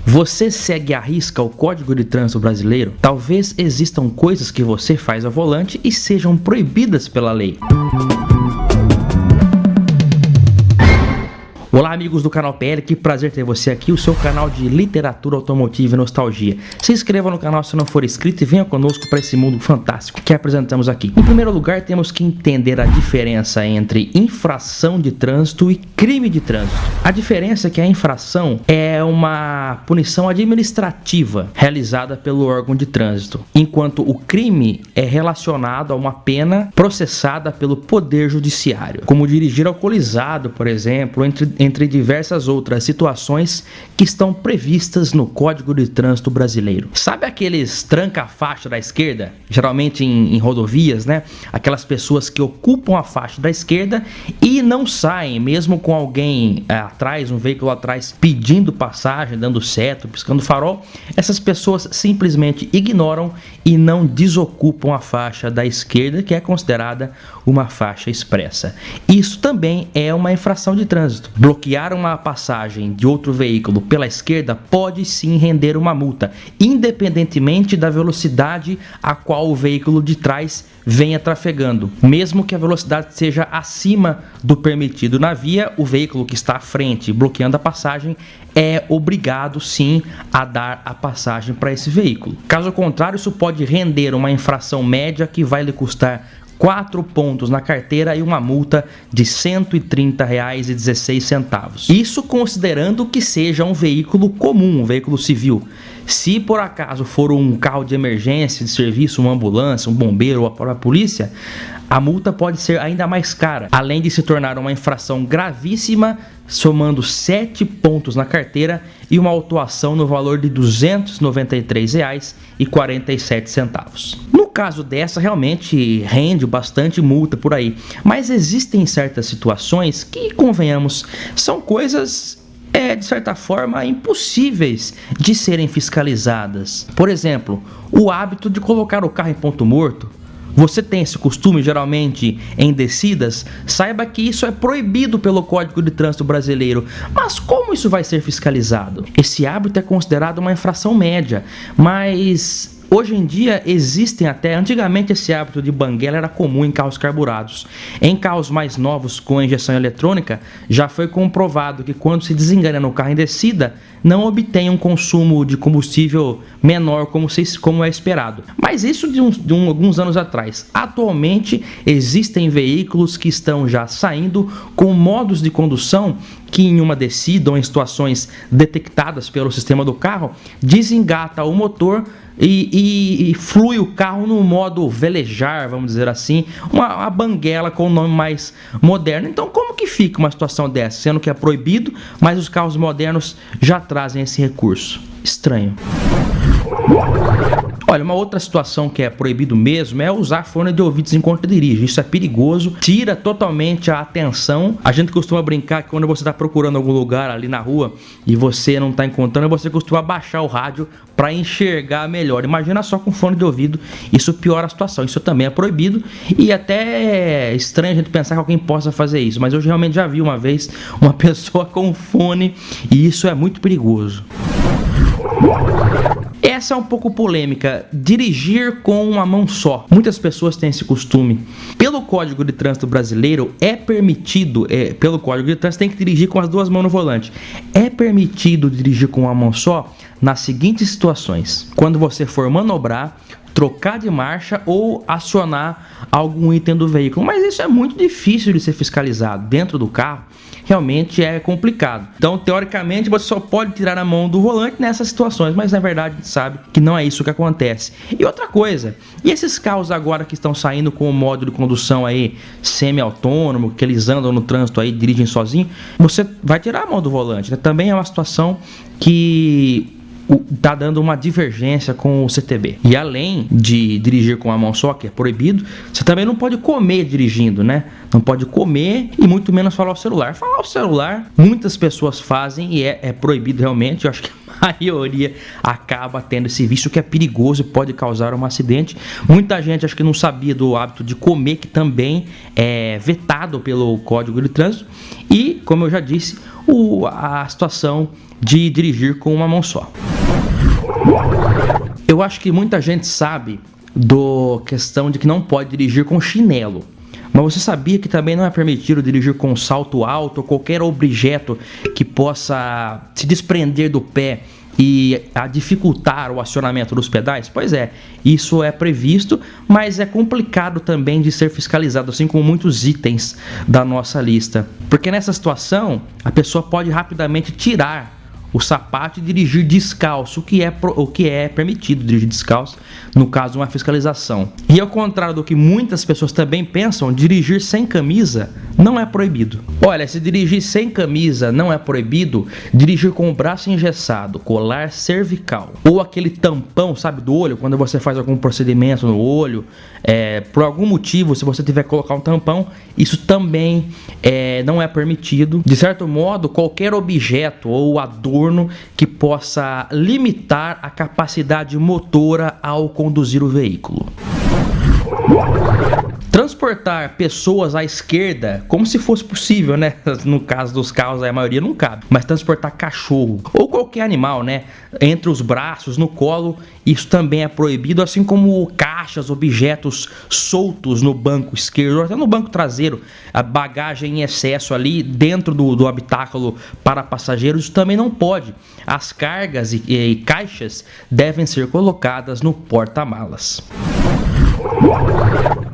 Você segue à risca o Código de Trânsito Brasileiro? Talvez existam coisas que você faz ao volante e sejam proibidas pela lei. Olá amigos do canal PL, que prazer ter você aqui, o seu canal de literatura automotiva e nostalgia. Se inscreva no canal se não for inscrito e venha conosco para esse mundo fantástico que apresentamos aqui. Em primeiro lugar, temos que entender a diferença entre infração de trânsito e crime de trânsito. A diferença é que a infração é uma punição administrativa realizada pelo órgão de trânsito, enquanto o crime é relacionado a uma pena processada pelo Poder Judiciário, como dirigir alcoolizado, por exemplo, entre diversas outras situações que estão previstas no Código de Trânsito Brasileiro. Sabe aqueles tranca-faixa da esquerda? Geralmente em rodovias, né? Aquelas pessoas que ocupam a faixa da esquerda e não saem, mesmo com alguém atrás, um veículo atrás, pedindo passagem, dando seta, piscando farol. Essas pessoas simplesmente ignoram e não desocupam a faixa da esquerda, que é considerada uma faixa expressa. Isso também é uma infração de trânsito. Bloquear uma passagem de outro veículo pela esquerda pode sim render uma multa, independentemente da velocidade a qual o veículo de trás venha trafegando. Mesmo que a velocidade seja acima do permitido na via, o veículo que está à frente bloqueando a passagem é obrigado sim a dar a passagem para esse veículo. Caso contrário, isso pode render uma infração média que vai lhe custar 4 pontos na carteira e uma multa de R$ 130,16. Isso considerando que seja um veículo comum, um veículo civil. Se por acaso for um carro de emergência, de serviço, uma ambulância, um bombeiro ou a própria polícia, a multa pode ser ainda mais cara, além de se tornar uma infração gravíssima, somando 7 pontos na carteira e uma autuação no valor de R$ 293,47. No caso dessa, realmente rende bastante multa por aí, mas existem certas situações que, convenhamos, são coisas de certa forma impossíveis de serem fiscalizadas. Por exemplo, o hábito de colocar o carro em ponto morto. Você tem esse costume geralmente em descidas? Saiba que isso é proibido pelo Código de Trânsito Brasileiro. Mas como isso vai ser fiscalizado? Esse hábito é considerado uma infração média, mas hoje em dia existem até, antigamente esse hábito de banguela era comum em carros carburados. Em carros mais novos com injeção eletrônica, já foi comprovado que quando se desengana no carro em descida, não obtém um consumo de combustível menor como é esperado. Mas isso de alguns anos atrás. Atualmente existem veículos que estão já saindo com modos de condução que em uma descida ou em situações detectadas pelo sistema do carro, desengata o motor e flui o carro no modo velejar, vamos dizer assim, uma banguela com um nome mais moderno. Então como que fica uma situação dessa, sendo que é proibido, mas os carros modernos já trazem esse recurso? Estranho. Olha, uma outra situação que é proibido mesmo é usar fone de ouvidos enquanto dirige. Isso é perigoso, tira totalmente a atenção. A gente costuma brincar que quando você está procurando algum lugar ali na rua e você não está encontrando, você costuma baixar o rádio para enxergar melhor. Imagina só com fone de ouvido, isso piora a situação. Isso também é proibido e até é estranho a gente pensar que alguém possa fazer isso, mas eu realmente já vi uma vez uma pessoa com fone e isso é muito perigoso. Essa é um pouco polêmica, dirigir com uma mão só. Muitas pessoas têm esse costume. Pelo Código de Trânsito Brasileiro é permitido, pelo Código de Trânsito tem que dirigir com as duas mãos no volante. É permitido dirigir com uma mão só nas seguintes situações: quando você for manobrar, trocar de marcha ou acionar algum item do veículo. Mas isso é muito difícil de ser fiscalizado. Dentro do carro, realmente é complicado. Então, teoricamente, você só pode tirar a mão do volante nessas situações, mas na verdade a gente sabe que não é isso que acontece. E outra coisa, e esses carros agora que estão saindo com o modo de condução aí semi-autônomo, que eles andam no trânsito aí, dirigem sozinho, você vai tirar a mão do volante, né? Também é uma situação que está dando uma divergência com o CTB. E além de dirigir com a mão só, que é proibido, você também não pode comer dirigindo, né? Não pode comer e muito menos falar o celular. Falar o celular, muitas pessoas fazem e é proibido realmente. Eu acho que a maioria acaba tendo esse vício que é perigoso e pode causar um acidente. Muita gente acho que não sabia do hábito de comer, que também é vetado pelo Código de Trânsito. E, como eu já disse, a situação de dirigir com uma mão só. Eu acho que muita gente sabe da questão de que não pode dirigir com chinelo. Mas você sabia que também não é permitido dirigir com salto alto ou qualquer objeto que possa se desprender do pé e a dificultar o acionamento dos pedais? Pois é, isso é previsto, mas é complicado também de ser fiscalizado, assim como muitos itens da nossa lista. Porque nessa situação, a pessoa pode rapidamente tirar o sapato e dirigir descalço, o que é permitido dirigir descalço, no caso de uma fiscalização. E ao contrário do que muitas pessoas também pensam, dirigir sem camisa não é proibido. Olha, se dirigir sem camisa não é proibido, dirigir com o braço engessado, colar cervical, ou aquele tampão, sabe, do olho, quando você faz algum procedimento no olho, por algum motivo, se você tiver que colocar um tampão, isso também não é permitido. De certo modo, qualquer objeto ou adorno que possa limitar a capacidade motora ao conduzir o veículo. Transportar pessoas à esquerda, como se fosse possível, né? No caso dos carros, a maioria não cabe. Mas transportar cachorro ou qualquer animal, né? Entre os braços, no colo, isso também é proibido, assim como caixas, objetos soltos no banco esquerdo, até no banco traseiro, a bagagem em excesso ali dentro do habitáculo para passageiros, isso também não pode. As cargas e caixas devem ser colocadas no porta-malas.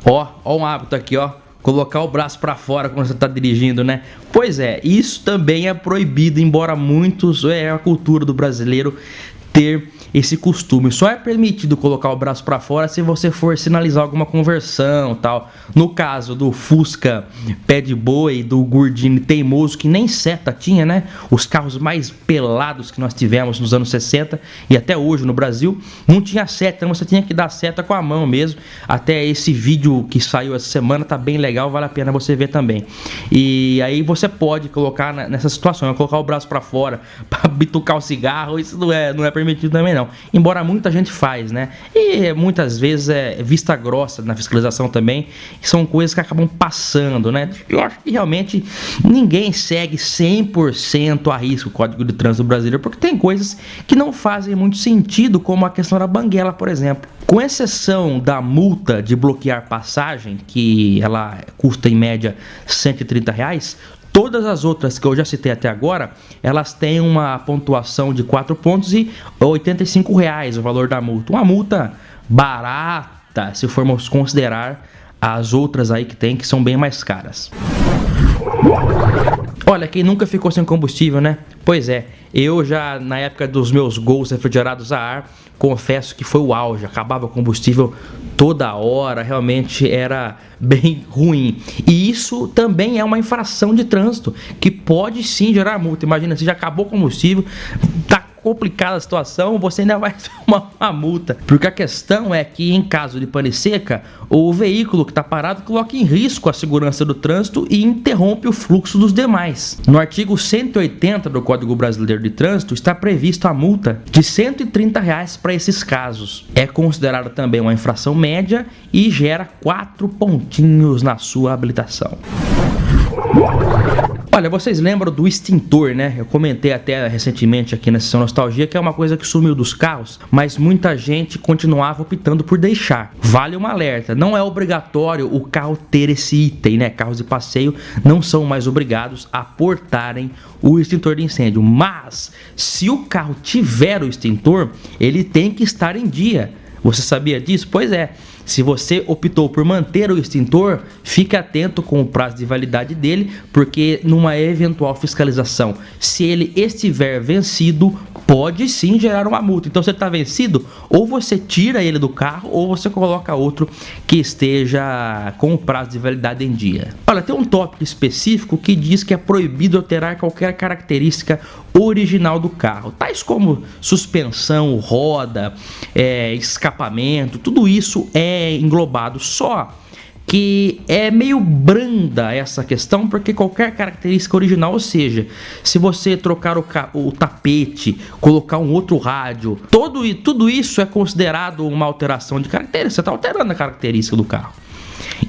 Ó um hábito aqui, ó, colocar o braço para fora quando você está dirigindo, né? Pois é, isso também é proibido, embora muitos, a cultura do brasileiro ter esse costume. Só é permitido colocar o braço para fora se você for sinalizar alguma conversão, tal. No caso do Fusca pé de boi, do Gordini teimoso, que nem seta tinha, né? Os carros mais pelados que nós tivemos nos anos 60 e até hoje no Brasil, não tinha seta, então você tinha que dar seta com a mão mesmo. Até esse vídeo que saiu essa semana tá bem legal, vale a pena você ver também. E aí você pode colocar nessa situação, colocar o braço para fora para bitucar o cigarro, isso não é permitido também não. Embora muita gente faz, né? E muitas vezes é vista grossa na fiscalização também. São coisas que acabam passando, né? Eu acho que realmente ninguém segue 100% a risco o Código de Trânsito brasileiro, porque tem coisas que não fazem muito sentido, como a questão da banguela, por exemplo. Com exceção da multa de bloquear passagem, que ela custa em média R$130, todas as outras que eu já citei até agora, elas têm uma pontuação de 4 pontos e R$85 o valor da multa. Uma multa barata, se formos considerar as outras aí que tem, que são bem mais caras. Olha, quem nunca ficou sem combustível, né? Pois é, eu já na época dos meus Gols refrigerados a ar, confesso que foi o auge, acabava o combustível toda hora, realmente era bem ruim. E isso também é uma infração de trânsito, que pode sim gerar multa. Imagina, se já acabou o combustível, tá complicada a situação, você ainda vai tomar uma multa. Porque a questão é que, em caso de pane seca, o veículo que está parado coloca em risco a segurança do trânsito e interrompe o fluxo dos demais. No artigo 180 do Código Brasileiro de Trânsito está prevista a multa de R$130 para esses casos. É considerada também uma infração média e gera 4 pontinhos na sua habilitação. Olha, vocês lembram do extintor, né? Eu comentei até recentemente aqui na sessão Nostalgia que é uma coisa que sumiu dos carros, mas muita gente continuava optando por deixar. Vale um alerta, não é obrigatório o carro ter esse item, né? Carros de passeio não são mais obrigados a portarem o extintor de incêndio, mas se o carro tiver o extintor, ele tem que estar em dia. Você sabia disso? Pois é. Se você optou por manter o extintor, fique atento com o prazo de validade dele, porque numa eventual fiscalização, se ele estiver vencido, pode sim gerar uma multa. Então, se ele está vencido, ou você tira ele do carro, ou você coloca outro que esteja com o prazo de validade em dia. Olha, tem um tópico específico que diz que é proibido alterar qualquer característica original do carro, tais como suspensão, roda, escapamento, tudo isso é englobado. Só que é meio branda essa questão, porque qualquer característica original, ou seja, se você trocar o tapete, colocar um outro rádio, tudo isso é considerado uma alteração de característica. Você está alterando a característica do carro.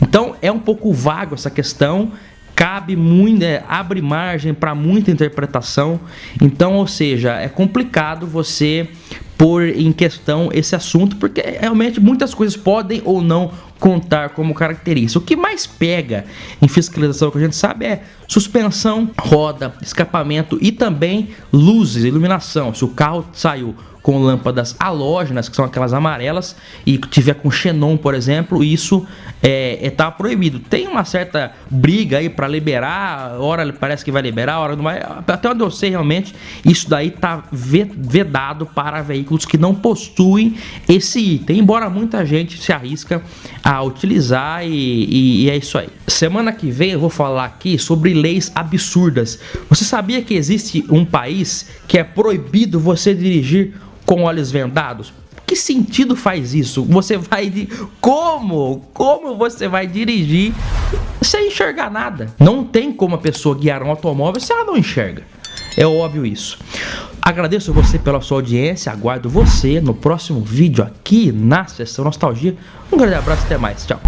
Então é um pouco vago essa questão. cabe muito, abre margem para muita interpretação. Então, ou seja, é complicado você pôr em questão esse assunto, porque realmente muitas coisas podem ou não contar como característica. O que mais pega em fiscalização, que a gente sabe, é suspensão, roda, escapamento e também luzes, iluminação. Se o carro saiu com lâmpadas halógenas, que são aquelas amarelas, e tiver com xenon, por exemplo, isso tá proibido. Tem uma certa briga aí para liberar, hora parece que vai liberar, hora não vai. Até onde eu sei, realmente, isso daí tá vedado para veículos que não possuem esse item, embora muita gente se arrisca a utilizar e é isso aí. Semana que vem eu vou falar aqui sobre leis absurdas. Você sabia que existe um país que é proibido você dirigir com olhos vendados? Que sentido faz isso? Você vai... Como você vai dirigir sem enxergar nada? Não tem como a pessoa guiar um automóvel se ela não enxerga. É óbvio isso. Agradeço você pela sua audiência. Aguardo você no próximo vídeo aqui na Sessão Nostalgia. Um grande abraço e até mais. Tchau.